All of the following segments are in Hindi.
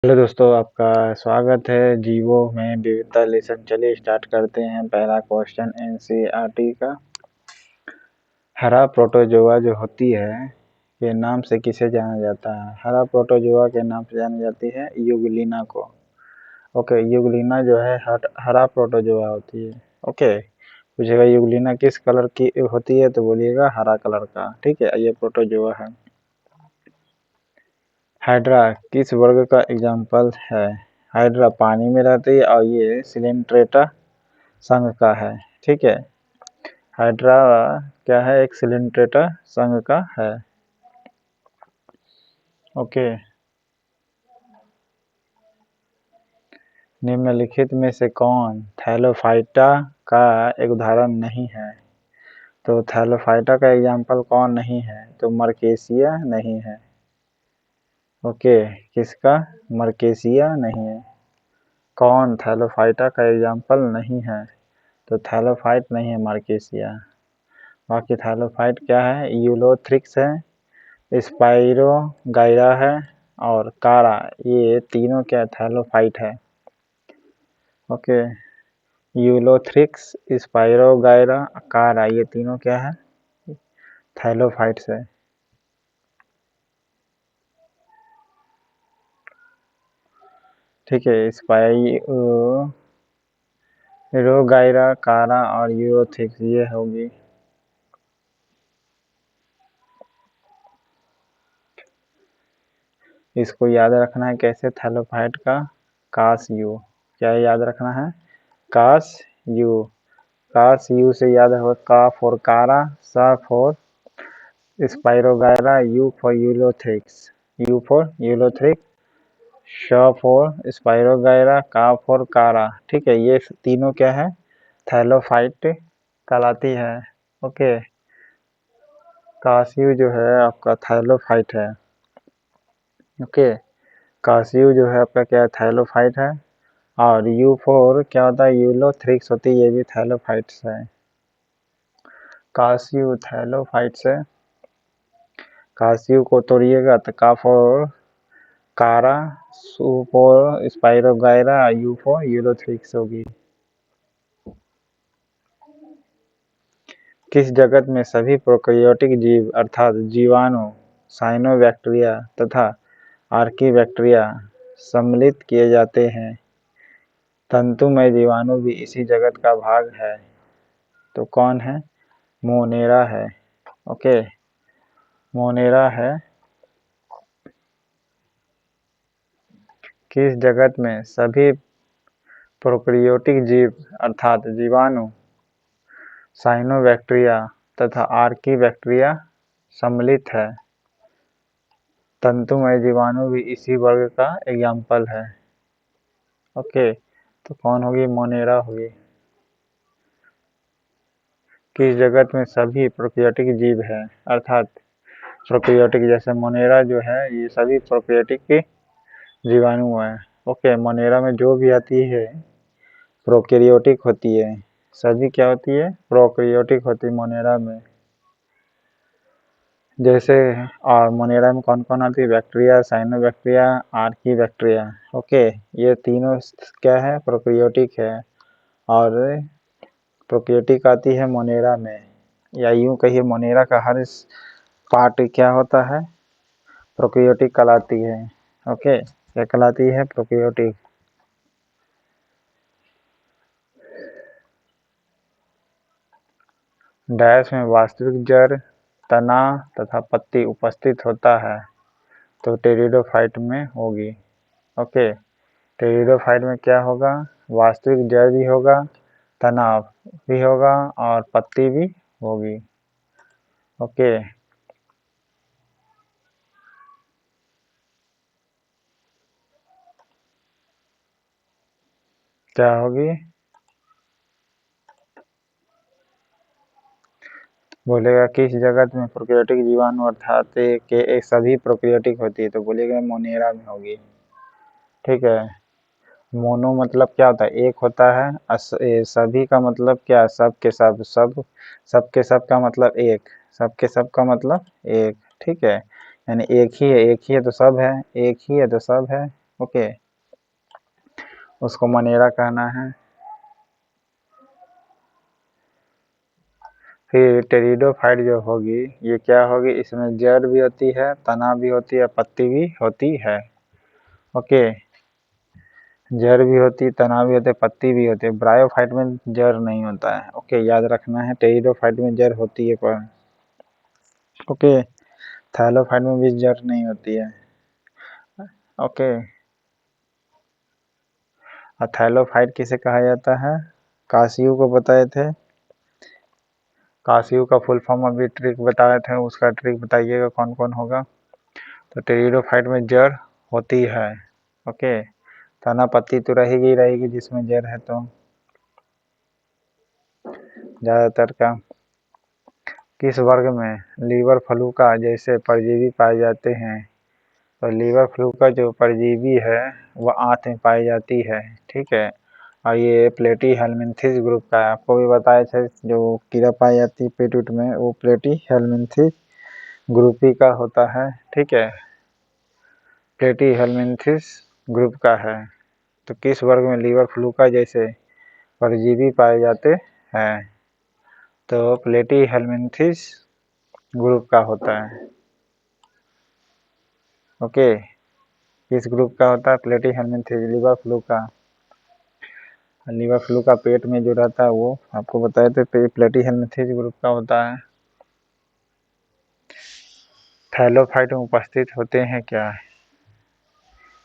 हेलो दोस्तों, आपका स्वागत है जीवो में विविधता लेसन। चलिए स्टार्ट करते हैं। पहला क्वेश्चन एनसीईआरटी का। हरा प्रोटोजोआ जो होती है के नाम से किसे जाना जाता है? हरा प्रोटोजोआ के नाम से जानी जाती है यूग्लिना को। ओके, यूग्लिना जो है हरा प्रोटोजोआ होती है। ओके, पूछेगा यूग्लिना किस कलर की होती है तो बोलिएगा हरा कलर का। ठीक है, ये प्रोटोजोआ है। हाइड्रा किस वर्ग का एग्जाम्पल है? हाइड्रा पानी में रहती है और ये सिलेंट्रेटा संघ का है। ठीक है, हाइड्रा क्या है? एक सिलेंट्रेटा संघ का है। ओके, निम्नलिखित में से कौन थैलोफाइटा का एक उदाहरण नहीं है? तो थैलोफाइटा का एग्जाम्पल कौन नहीं है? तो मर्केसिया नहीं है। ओके, किसका? मर्केसिया नहीं है। कौन थैलोफाइटा का एग्जाम्पल नहीं है? तो थैलोफाइट नहीं है, मर्केसिया। बाकी थैलोफाइट क्या है? यूलोथ्रिक्स है, स्पाइरोगाइरा है और कारा। ये तीनों क्या थैलोफाइट है। ओके, यूलोथ्रिक्स, स्पाइरोगाइरा, कारा, ये तीनों क्या है? थैलोफाइट्स है। ठीक है, स्पाइरोगाइरा, कारा और यूलोथ्रिक्स ये होगी। इसको याद रखना है कैसे? थैलोफाइट का कास यू। क्या याद रखना है? कास यू। कास यू से याद होगा का फॉर कारा, सा for Spirogyra, U for Ulothrix. U for Ulothrix, श फॉर स्पाइरोगाइरा, का फॉर कारा। ठीक है, ये तीनों क्या है? थैलोफाइट कहलाती है। ओके, कासियू जो है आपका थैलोफाइट है। ओके, कासियू जो है आपका क्या? थैलोफाइट है। और यू फोर क्या होता है? यूलोथ्रिक्स होती है, ये भी थैलोफाइट्स है। कासियू थैलोफाइट्स है। कासियू को तोड़िएगा तो का फॉर कारा, सू for Spirogyra, U for Ulothrix होगी। किस जगत में सभी प्रोकैरियोटिक जीव अर्थात जीवाणु, साइनोबैक्टीरिया तथा आर्कीबैक्टीरिया सम्मिलित किए जाते हैं? तंतुमय जीवाणु भी इसी जगत का भाग है। तो कौन है? मोनेरा है। ओके, मोनेरा है। किस जगत में सभी प्रोकैरियोटिक जीव अर्थात जीवाणु, साइनोबैक्टीरिया तथा आर्कीबैक्टीरिया सम्मिलित है? तंतुमय जीवाणु भी इसी वर्ग का एग्जाम्पल है। ओके, तो कौन होगी? मोनेरा होगी। किस जगत में सभी प्रोकैरियोटिक जीव है अर्थात प्रोकैरियोटिक, जैसे मोनेरा जो है ये सभी प्रोकैरियोटिक के जीवाणु है। ओके, मोनेरा में जो भी आती है प्रोकैरियोटिक होती है। सभी क्या होती है? प्रोकैरियोटिक होती है मोनेरा में। जैसे और मोनेरा में कौन कौन आती है? Bacteria, cyanobacteria, archaebacteria. ओके, ये तीनों क्या है? प्रोकैरियोटिक है। और प्रोकैरियोटिक आती है मोनेरा में, या यूं कहिए मोनेरा का हर पार्ट क्या होता है? प्रोकैरियोटिक कहलाती है। ओके, क्या कहलाती है? प्रोकैरियोटिक। डैश में वास्तविक जड़, तना तथा पत्ती उपस्थित होता है तो टेरिडोफाइट में होगी। ओके, टेरिडोफाइट में क्या होगा? वास्तविक जड़ भी होगा, तना भी होगा और पत्ती भी होगी। ओके, क्या होगी? बोलेगा किस जगत में प्रोकैरियोटिक जीवाणु अर्थात के सभी प्रोकैरियोटिक होती है तो बोलेगा मोनेरा में होगी। ठीक है, मोनो मतलब क्या होता है? एक होता है। सभी का मतलब क्या? सब के सब। सब के सब का मतलब एक। सब के सब का मतलब एक। ठीक है, यानी एक ही है, एक ही है तो सब है, एक ही है तो सब है, ओके, उसको मनेरा कहना है। फिर टेरिडोफाइट जो होगी ये क्या होगी, इसमें जड़ भी होती है, तना भी होती है, पत्ती भी होती है। ओके, जड़ भी होती, तना भी होते, पत्ती भी होती है। ब्रायोफाइट में जड़ नहीं होता है। ओके, याद रखना है, टेरिडोफाइट में जड़ होती है पर ओके, थैलोफाइट में भी जड़ नहीं होती है। ओके, थैलोफाइट किसे कहा जाता है, कासियो को बताए थे। कासियो का फुल फॉर्म अभी ट्रिक बताए थे, उसका ट्रिक बताइएगा कौन कौन होगा। तो टेरिडोफाइट में जड़ होती है। ओके, तना पत्ती तो रहेगी रहेगी जिसमें जड़ है, तो ज़्यादातर का। किस वर्ग में लीवर फ्लू का जैसे परजीवी पाए जाते हैं, तो लीवर फ्लू का जो परजीवी है वह आंत में पाई जाती है। ठीक है, और ये प्लेटी हेलमिन्थिस ग्रुप का है। आपको भी बताया था जो कीड़ा पाई जाती है पेट उट में वो प्लेटी हेलमिन्थिस ग्रुप ही का होता है। ठीक है, प्लेटी हेलमिन्थिस ग्रुप का है। तो किस वर्ग में लीवर फ्लू का जैसे परजीवी पाए जाते हैं, तो प्लेटी हेलमिन्थिस ग्रुप का होता है। ओके, किस ग्रुप का होता है, प्लेटी हेलमिन्थिस, लीवर फ्लू का। लीवर फ्लू का पेट में जो रहता है वो आपको बताए थे प्लेटी हेलमिन्थिस ग्रुप का होता है। थैलोफाइट में उपस्थित होते हैं क्या,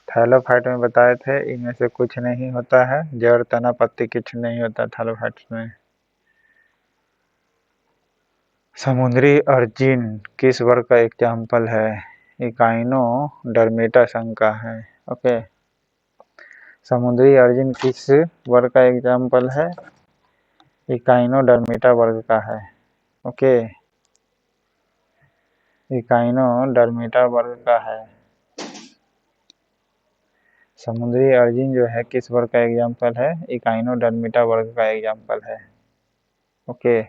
थैलोफाइट में बताए थे इनमें से कुछ नहीं होता है, जड़ तना पत्ती कुछ नहीं होता थैलोफाइट में। समुद्री अर्जिन किस वर्ग का एग्जाम्पल है, इकाइनोडर्मेटा संघ का है। ओके, समुद्री अर्जिन किस वर्ग का एग्जाम्पल है, इकाइनोडर्मेटा वर्ग का है। ओके, इकाइनोडर्मेटा वर्ग का है। समुद्री अर्जिन जो है किस वर्ग का एग्जाम्पल है, इकाइनोडर्मेटा वर्ग का एग्जाम्पल है। ओके,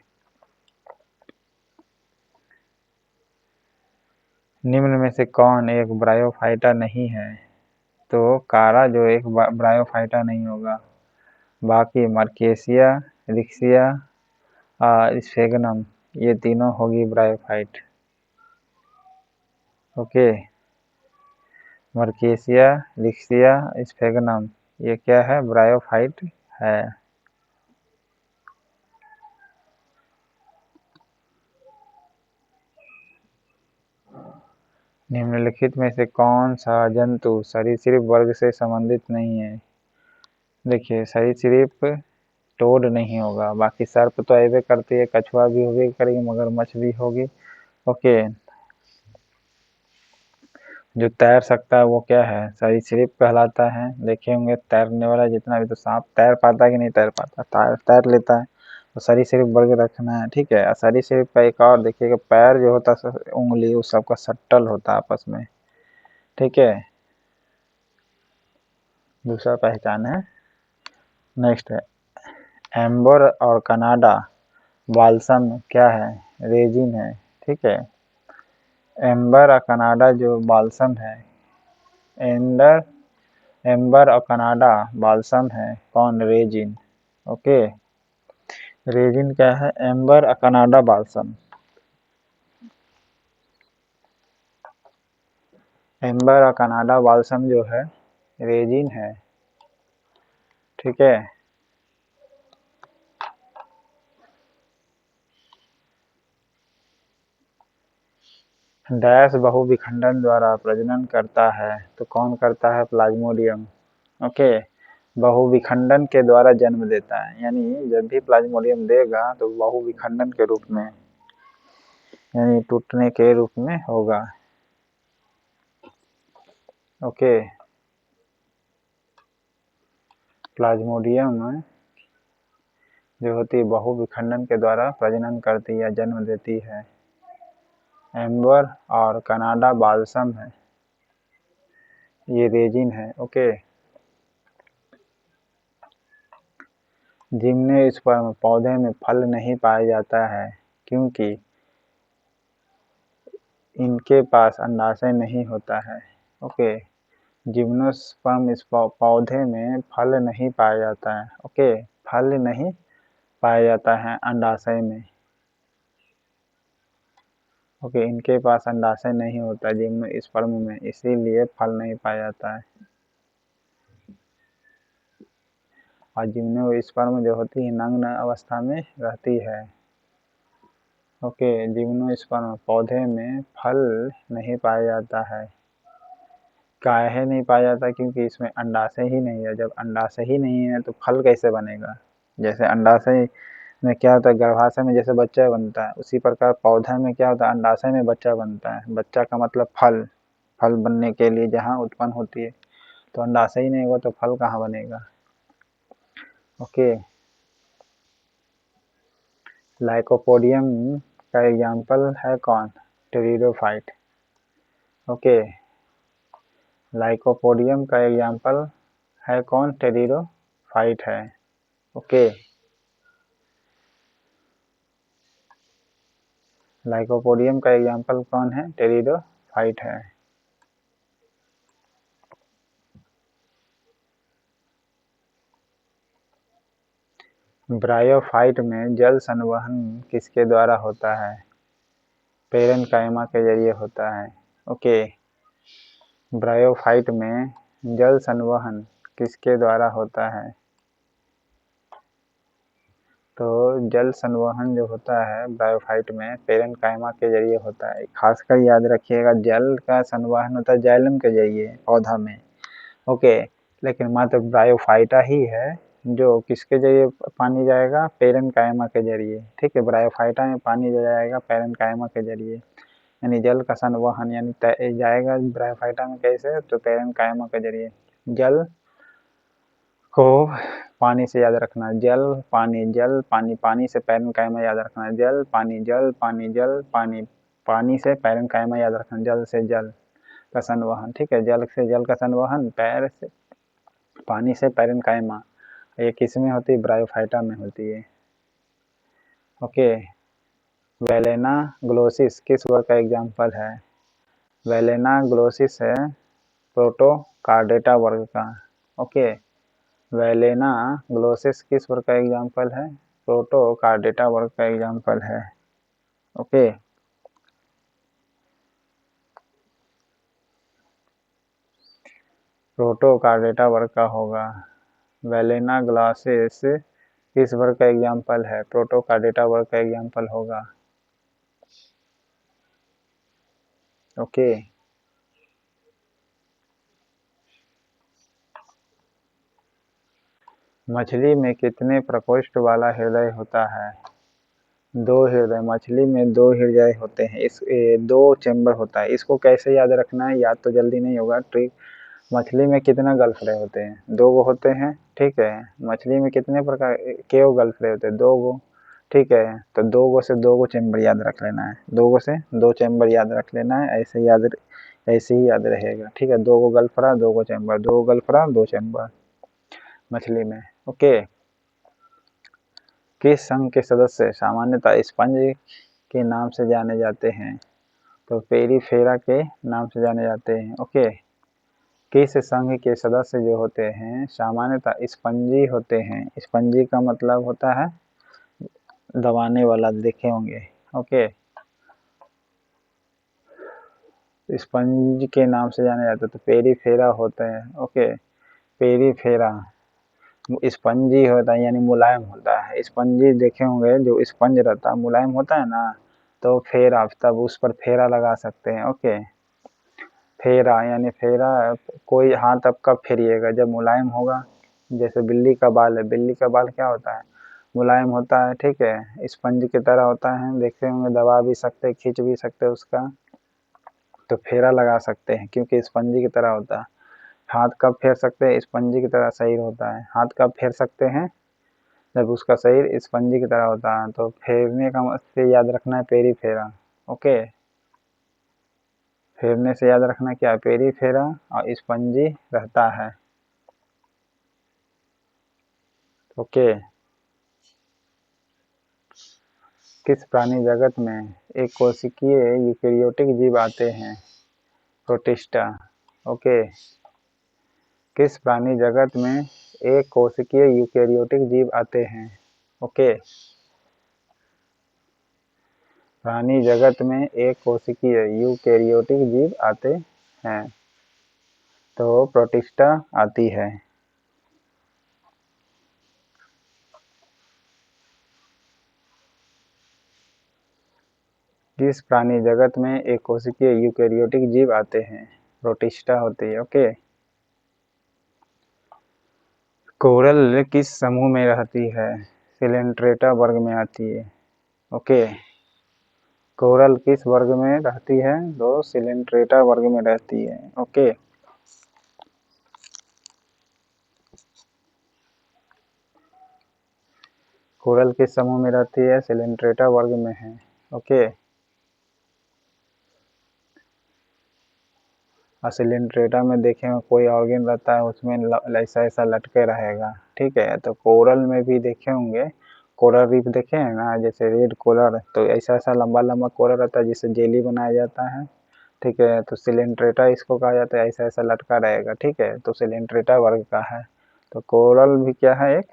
निम्न में से कौन एक ब्रायोफाइटा नहीं है, तो कारा जो एक ब्रायोफाइटा नहीं होगा, बाकी मर्केसिया, रिक्सिया और स्फेगनम ये तीनों होगी ब्रायोफाइट। ओके, मर्केसिया, रिक्सिया, स्फेगनम ये क्या है, ब्रायोफाइट है। निम्नलिखित में से कौन सा जंतु सरीसृप वर्ग से संबंधित नहीं है, देखिए सरीसृप टोड नहीं होगा, बाकी सर्प तो अबे करती है, कछुआ भी होगी करेगी, मगरमच्छ भी होगी। ओके, जो तैर सकता है वो क्या है, सरीसृप कहलाता है। देखे होंगे तैरने वाला जितना भी, तो सांप तैर पाता है कि नहीं तैर पाता, तैर लेता है, तो सरीसृप वर्ग रखना है। ठीक है, सरीसृप का एक और देखिएगा, पैर जो होता है उंगली उस सबका सट्टल होता है आपस में। ठीक है, दूसरा पहचान है। नेक्स्ट है, एम्बर और कनाडा बाल्सम क्या है, रेजिन है। ठीक है, एम्बर और कनाडा जो बाल्सम है, एम्बर और कनाडा बाल्सम है कौन, रेजिन। ओके, रेजिन क्या है, एम्बर और कनाडा बाल्सम। एम्बर और कनाडा बाल्सम जो है रेजिन है। ठीक है, डैश बहुविखंडन द्वारा प्रजनन करता है, तो कौन करता है, प्लाज्मोडियम। ओके, बहुविखंडन के द्वारा जन्म देता है, यानी जब भी प्लाज्मोडियम देगा तो बहुविखंडन के रूप में, यानी टूटने के रूप में होगा। ओके, प्लाज्मोडियम जो होती है बहुविखंडन के द्वारा प्रजनन करती है, जन्म देती है। एम्बर और कनाडा बाल्सम है, ये रेजिन है। ओके, जिम्नोस्पर्म पौधे में फल नहीं पाया जाता है क्योंकि इनके पास अंडाशय नहीं होता है। ओके, जिम्नोस्पर्म इस पौधे में फल नहीं पाया जाता है। ओके, फल नहीं पाया जाता है अंडाशय में। ओके, इनके पास अंडाशय नहीं होता जिम्नोस्पर्म में, इसीलिए फल नहीं पाया जाता है। और जिम्नोस्पर्म जो होती है नग्न अवस्था में रहती है। ओके, जिम्नोस्पर्म पौधे में फल नहीं पाया जाता है। काहे नहीं पाया जाता? क्योंकि इसमें अंडाशय ही नहीं है। जब अंडाशय ही नहीं है तो फल कैसे बनेगा? जैसे अंडाशय में क्या होता है, गर्भाशय में जैसे बच्चा बनता है, उसी प्रकार पौधे में क्या होता है, अंडाशय में बच्चा बनता है। बच्चा का मतलब फल। फल बनने के लिए जहाँ उत्पन्न होती है, तो अंडाशय ही नहीं होगा तो फल कहाँ बनेगा? ओके, लाइकोपोडियम का एग्जाम्पल है कौन? टेरिडोफाइट। ओके, लाइकोपोडियम का एग्जाम्पल है कौन? टेरिडोफाइट है। ओके, लाइकोपोडियम का एग्जाम्पल कौन है? टेरिडोफाइट है। ब्रायोफाइट में जल संवहन किसके द्वारा होता है? पेरेन्काइमा के जरिए होता है। ओके, ब्रायोफाइट में जल संवहन किसके द्वारा होता है? तो जल संवहन जो होता है ब्रायोफाइट में पेरेन्काइमा के जरिए होता है। खासकर याद रखिएगा, जल का संवहन होता है जाइलम के जरिए पौधा में। ओके, लेकिन मात्र ब्रायोफाइटा ही है जो किसके जरिए पानी जाएगा? पेरेन्काइमा के जरिए। ठीक है, ब्रायोफाइटा में पानी जो जाएगा पेरेन्काइमा के जरिए, यानी जल का संवहन यानी जाएगा ब्रायोफाइटा में कैसे? तो पेरेन्काइमा के जरिए। जल को पानी से याद रखना, जल पानी, जल पानी, पानी से पेरेन्काइमा याद रखना, जल पानी, जल पानी, जल पानी, पानी से पेरेन्काइमा याद रखना, जल से जल का संवहन। ठीक है, जल से जल का संवहन, पैर से पानी से पेरेन्काइमा, ये किस में होती है? ब्रायोफाइटा में होती है। ओके, वेलेना ग्लोसिस किस वर्ग का एग्जाम्पल है? वेलेना ग्लोसिस है प्रोटोकार्डेटा वर्ग का। ओके, वेलेना ग्लोसिस किस वर्ग का एग्जाम्पल है? प्रोटोकार्डेटा वर्ग का एग्जाम्पल है। ओके, प्रोटोकार्डेटा वर्ग का होगा। वेलेना ग्लोसिस किस वर्ग का एग्जाम्पल है? प्रोटोकार्डेटा वर्ग का एग्जाम्पल होगा। ओके, मछली में कितने प्रकोष्ठ वाला हृदय होता है? 2 हृदय। मछली में 2 हृदय होते हैं। 2 चैम्बर होता है। इसको कैसे याद रखना है? याद तो जल्दी नहीं होगा। ट्रिक, मछली में कितना गलफड़े होते हैं? 2 गो होते हैं। ठीक है, मछली में कितने प्रकार के गलफड़े होते हैं? 2 गो। ठीक है, तो 2 गो से 2 गो चैम्बर याद रख लेना है। 2 गो से 2 चैम्बर याद रख लेना है। ऐसे ही याद रहेगा। ठीक है, 2 गो गलफड़ा, 2 गो चैम्बर, 2 गो गलफड़ा, 2 चैम्बर मछली में। ओके, किस संघ के सदस्य सामान्यतः स्पंज के नाम से जाने जाते हैं? तो पेरिफेरा के नाम से जाने जाते हैं। ओके, किस संघ के सदस्य जो होते हैं सामान्यतः स्पंजी होते हैं? स्पंजी का मतलब होता है दबाने वाला, देखे होंगे। ओके, स्पंज के नाम से जाने जाते हैं तो पेरिफेरा होते हैं। ओके, पेरिफेरा स्पंजी होता है यानी मुलायम होता है। स्पंजी देखे होंगे, जो स्पंज रहता है मुलायम होता है ना, तो फेरा, तब उस पर फेरा लगा सकते हैं। ओके, फेरा यानी फेरा, कोई हाथ आप कब फेरिएगा? जब मुलायम होगा। जैसे बिल्ली का बाल है, बिल्ली का बाल क्या होता है? मुलायम होता है। ठीक है, स्पंज की तरह होता है, देखे होंगे, दबा भी सकते, खींच भी सकते उसका, तो फेरा लगा सकते हैं क्योंकि स्पंजी की तरह होता है। हाथ कब फेर सकते हैं? स्पंजी की तरह शरीर होता है। हाथ कब फेर सकते हैं? जब उसका शरीर स्पंजी की तरह होता है। तो फेरने का से याद रखना है पेरीफेरा। ओके, फेरने से याद रखना क्या? पेरीफेरा और स्पंजी रहता है। ओके, किस प्राणी जगत में एक कोशिकीय यूकेरियोटिक जीव आते हैं? प्रोटिस्टा। ओके, किस प्राणी जगत में एक कोशिकीय यूकेरियोटिक जीव आते हैं? ओके, प्राणी जगत में एक कोशिकीय यूकेरियोटिक जीव आते हैं, तो प्रोटिस्टा आती है। किस प्राणी जगत में एक कोशिकीय यूकेरियोटिक जीव आते हैं? प्रोटिस्टा होती है। ओके, कोरल किस समूह में रहती है? सिलेंट्रेटा वर्ग में आती है। ओके, कोरल किस वर्ग में रहती है? तो सिलेंट्रेटा वर्ग में रहती है। ओके, कोरल किस समूह में रहती है? सिलेंट्रेटा वर्ग में है। ओके, और सिलेंट्रेटा में देखें कोई ऑर्गेन रहता है, उसमें ऐसा ऐसा लटके रहेगा। ठीक है, तो कोरल में भी देखे होंगे, कोरल रीफ देखे हैं ना, जैसे रेड कोरल, तो ऐसा ऐसा लंबा लंबा कोरल रहता है जिससे जेली बनाया जाता है। ठीक है, तो सिलेंट्रेटा इसको कहा जाता है, ऐसा ऐसा लटका रहेगा। ठीक है, तो सिलेंट्रेटा वर्ग का है। तो कोरल भी क्या है? एक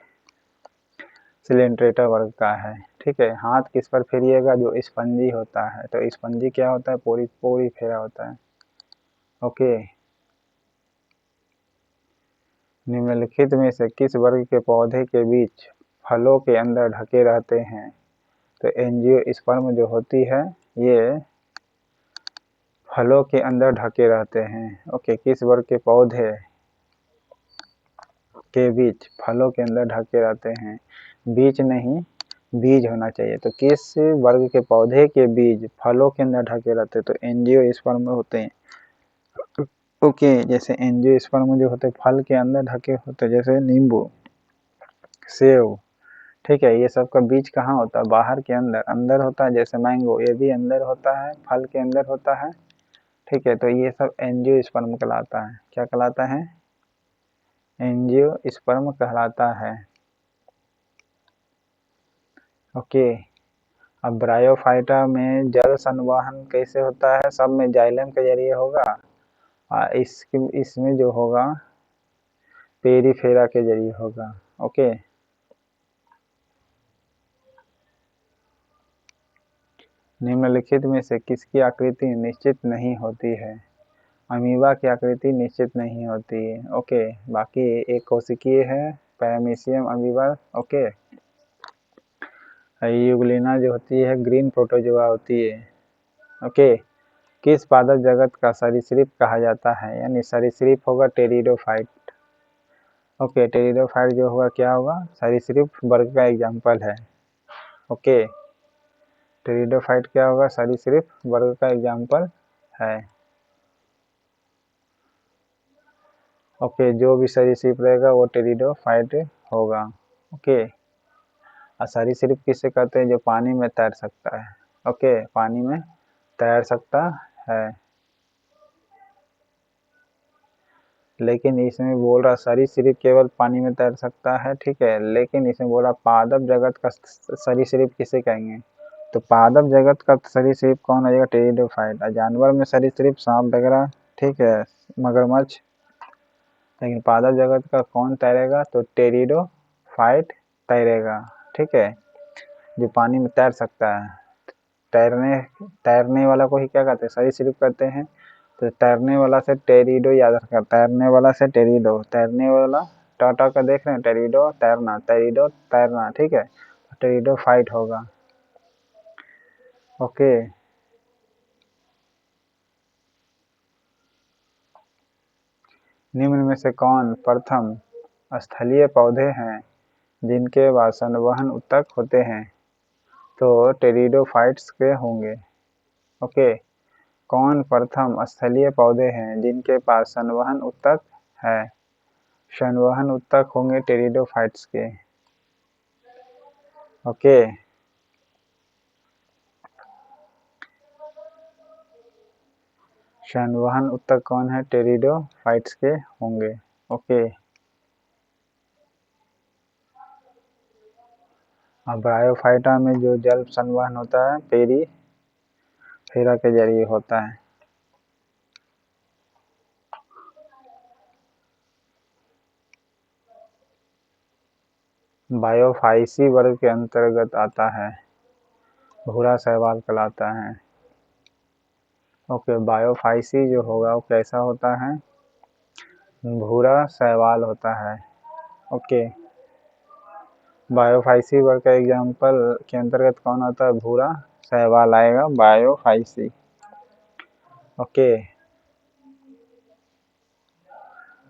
सिलेंट्रेटा वर्ग का है। ठीक है, हाथ किस पर फेरिएगा? जो स्पंजी होता है, तो स्पंजी क्या होता है? पोरी पोरी फेरा होता है। ओके, निम्नलिखित में से किस वर्ग के पौधे के बीज फलों के अंदर ढके रहते हैं? तो एंजियोस्पर्म जो होती है, ये फलों के अंदर ढके रहते हैं। ओके, किस वर्ग के पौधे के बीज फलों के अंदर ढके रहते हैं? बीज नहीं, बीज होना चाहिए। तो किस वर्ग के पौधे के बीज फलों के अंदर ढके रहते हैं? तो एंजियोस्पर्म होते हैं। ओके, जैसे एंजियोस्पर्म जो होते हैं फल के अंदर ढके होते हैं, जैसे नींबू, सेब। ठीक है, ये सब का बीज कहाँ होता है? बाहर के अंदर, अंदर होता है। जैसे मैंगो, ये भी अंदर होता है, फल के अंदर होता है। ठीक है, तो ये सब एंजियोस्पर्म कहलाता है। क्या कहलाता है? एंजियोस्पर्म कहलाता है। ओके, अब ब्रायोफाइटा में जल संवहन कैसे होता है? सब में जाइलम के जरिए होगा, और इसमें जो होगा पेरिफेरा के जरिए होगा। ओके, निम्नलिखित में से किसकी आकृति निश्चित नहीं होती है? अमीबा की आकृति निश्चित नहीं होती है। ओके, बाकी एक कोशिकीय है, पैरामीशियम अमीबा। ओके, यूग्लिना जो होती है ग्रीन प्रोटोजोआ होती है। ओके, किस पादप जगत का सरीसृप कहा जाता है? यानी सरीसृप होगा टेरिडोफाइट। ओके, टेरिडोफाइट जो होगा क्या होगा? सरीसृप वर्ग का एग्जाम्पल है। ओके, टेरिडोफाइट क्या होगा? सरीसृप वर्ग का एग्जाम्पल है। ओके, जो भी सरीसृप रहेगा वो टेरिडोफाइट होगा। ओके, और सरीसृप किसे कहते हैं? जो पानी में तैर सकता है। ओके, पानी में तैर सकता है। लेकिन इसमें बोल रहा सरीसृप केवल पानी में तैर सकता है। ठीक है, लेकिन इसमें बोला पादप जगत का सरीसृप किसे कहेंगे? तो पादप जगत का सरीसृप कौन हो जाएगा? टेरिडोफाइट। और जानवर में सरीसृप सांप वगैरह, ठीक है, मगरमच्छ। लेकिन पादप जगत का कौन तैरेगा? तो टेरिडोफाइट तैरेगा। ठीक है, जो पानी में तैर सकता है। तैरने वाला को ही क्या कहते हैं? सरीसृप कहते हैं। तो तैरने वाला से टेरिडो याद रखा, तैरने वाला से टेरिडो, तैरने वाला टाटा का देख रहे हैं, टेरिडो तैरना, टेरिडो तैरना। ठीक है, टेरिडो फाइट होगा। ओके, निम्न में से कौन प्रथम स्थलीय पौधे हैं जिनके संवहन ऊतक होते हैं? तो टेरिडोफाइट्स के होंगे। ओके, कौन प्रथम स्थलीय पौधे हैं जिनके पास संवहन ऊतक है? संवहन ऊतक होंगे टेरिडोफाइट्स के। ओके, संवहन ऊतक कौन है? टेरिडोफाइट्स के होंगे। ओके, अब ब्रायोफाइटा में जो जल संवहन होता है पेरिफेरा के जरिए होता है। बायोफाइसी वर्ग के अंतर्गत आता है। भूरा शैवाल कहलाता है। ओके, बायोफाइसी जो होगा वो कैसा होता है? भूरा शैवाल होता है। ओके, बायोफाइसी वर्ग का एग्जाम्पल के अंतर्गत कौन आता है? भूरा शैवाल आएगा बायोफाइसी। ओके,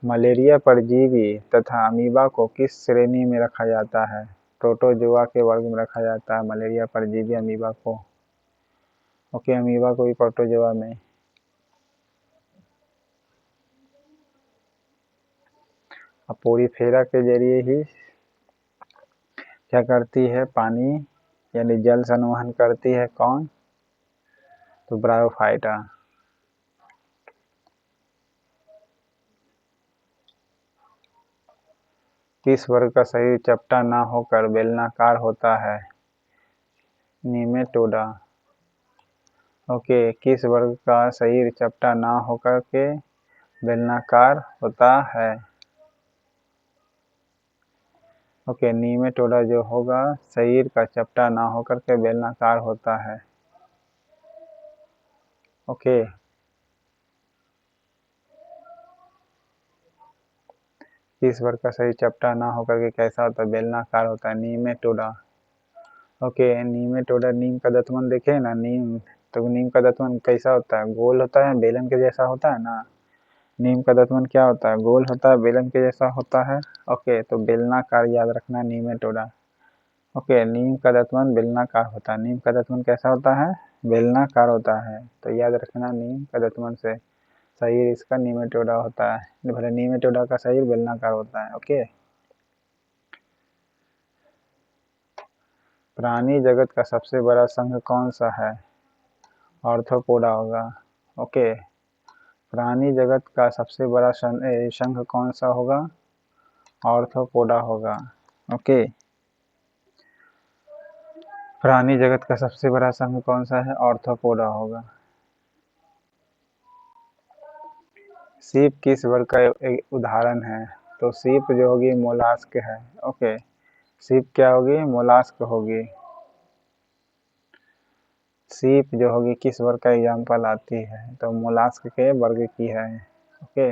मलेरिया परजीवी तथा अमीबा को किस श्रेणी में रखा जाता है? प्रोटोजोआ के वर्ग में रखा जाता है मलेरिया परजीवी अमीबा को। ओके, अमीबा को भी प्रोटोजोआ में। अपोरीफेरा के जरिए ही क्या करती है? पानी यानी जल संवहन करती है। कौन? तो ब्रायोफाइटा। किस वर्ग का शरीर चपटा ना होकर बेलनाकार होता है? नीमेटोडा। ओके, किस वर्ग का शरीर चपटा ना होकर के बेलनाकार होता है? ओके, नीमेटोडा जो होगा शरीर का चपटा ना होकर के बेलनाकार होता है। ओके, किस वर्ग का शरीर चपटा ना होकर के कैसा होता है? बेलनाकार होता है। नीमेटोडा। ओके, नीमेटोडा नीम का दतमन देखे ना, नीम तो नीम का दतमन कैसा होता है? गोल होता है, बेलन के जैसा होता है ना। नीम का दतमन क्या होता है? गोल होता है, बेलन के जैसा होता है। ओके, तो बेलनाकार याद रखना नीमेटोडा। ओके, नीम का दतमन बेलनाकार होता है। नीम का दतमन कैसा होता है? बेलनाकार होता है। तो याद रखना नीम का दतमन से शरीर इसका नीमेटोडा होता है। भले नीमेटोडा का शरीर बेलनाकार होता है। ओके, प्राणी जगत का सबसे बड़ा संघ कौन सा है? ऑर्थोपोडा होगा। ओके, प्राणी जगत का सबसे बड़ा संघ कौन सा होगा? ऑर्थोपोडा होगा। ओके, प्राणी जगत का सबसे बड़ा संघ कौन सा है? ऑर्थोपोडा होगा। सीप किस वर्ग का एक उदाहरण है? तो सीप जो होगी मोलास्क है। ओके, सीप क्या होगी? मोलास्क होगी। सीप जो होगी किस वर्ग का एग्जाम्पल आती है? तो मोलास्क के वर्ग की है। ओके,